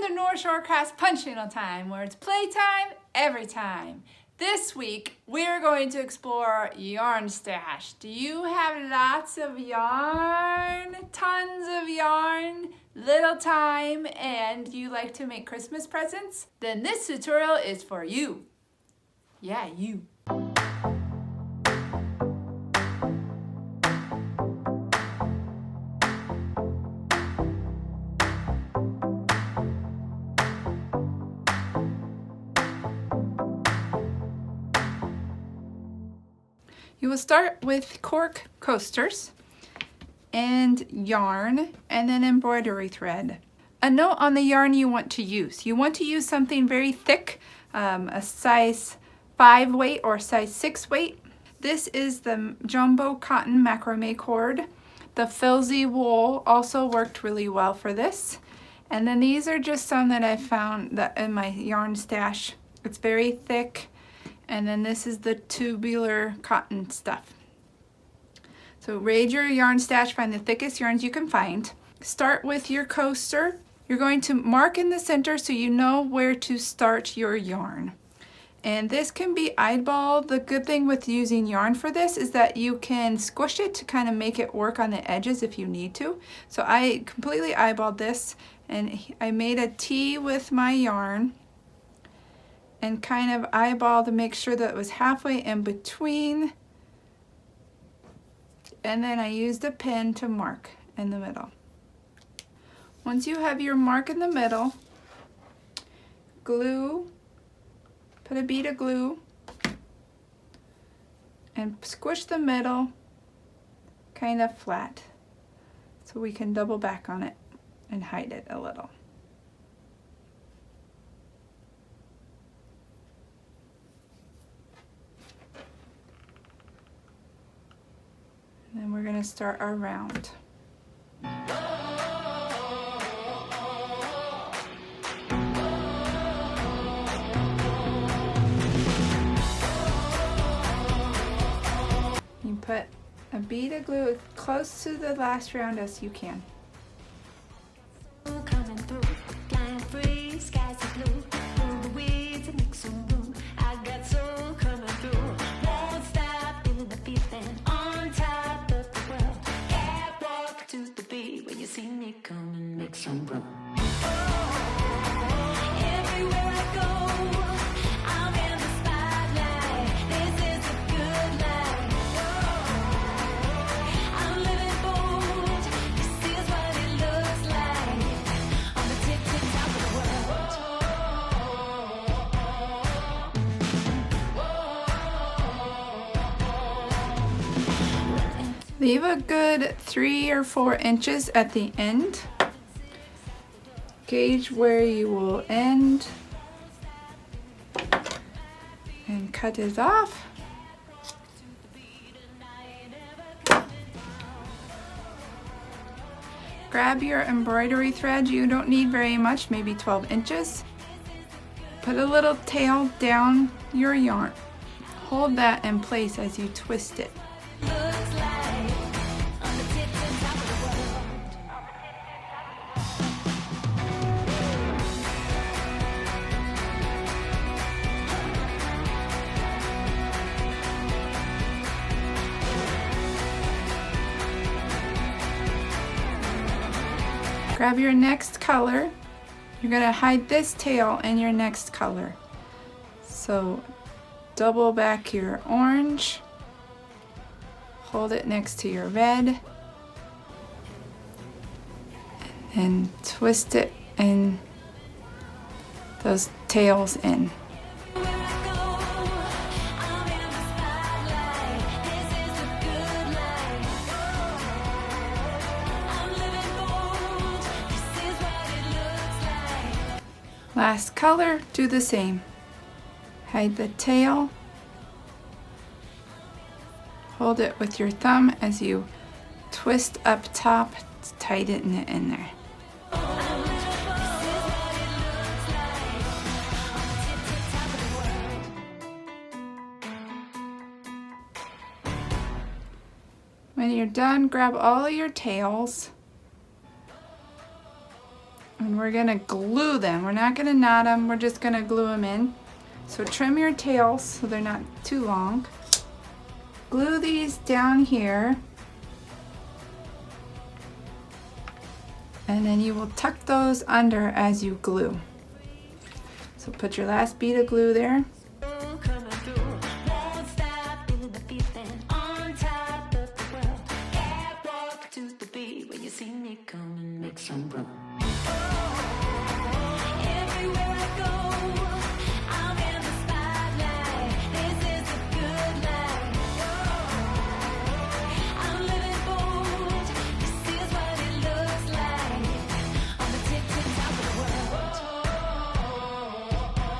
Welcome to North Shore Crafts Punch-In time, where it's playtime every time. This week, we're going to explore yarn stash. Do you have lots of yarn, tons of yarn, little time, and you like to make Christmas presents? Then this tutorial is for you. Yeah, you. You will start with cork coasters and yarn and then embroidery thread. A note on the yarn you want to use. You want to use something very thick, a size 5 weight or size 6 weight. This is the jumbo cotton macrame cord. The filzy wool also worked really well for this. And then these are just some that I found that in my yarn stash. It's very thick. And then this is the tubular cotton stuff. So raid your yarn stash, find the thickest yarns you can find. Start with your coaster. You're going to mark in the center so you know where to start your yarn. And this can be eyeballed. The good thing with using yarn for this is that you can squish it to kind of make it work on the edges if you need to. So I completely eyeballed this and I made a T with my yarn and kind of eyeball to make sure that it was halfway in between. And then I used a pin to mark in the middle. Once you have your mark in the middle, glue, put a bead of glue, and squish the middle kind of flat so we can double back on it and hide it a little. And then we're going to start our round. You put a bead of glue close to the last round as you can. Leave a good 3 or 4 inches at the end. Gauge where you will end and cut it off. Grab your embroidery thread. You don't need very much, maybe 12 inches. Put a little tail down your yarn. Hold that in place as you twist it. Grab your next color. You're going to hide this tail in your next color. So double back your orange, hold it next to your red, and twist it and those tails in. Last color, do the same. Hide the tail. Hold it with your thumb as you twist up top to tighten it in there. When you're done, grab all of your tails And we're gonna glue them. We're not gonna knot them, we're just gonna glue them in. So trim your tails so they're not too long. Glue these down here. And then you will tuck those under as you glue. So put your last bead of glue there. When you see me come and make some room.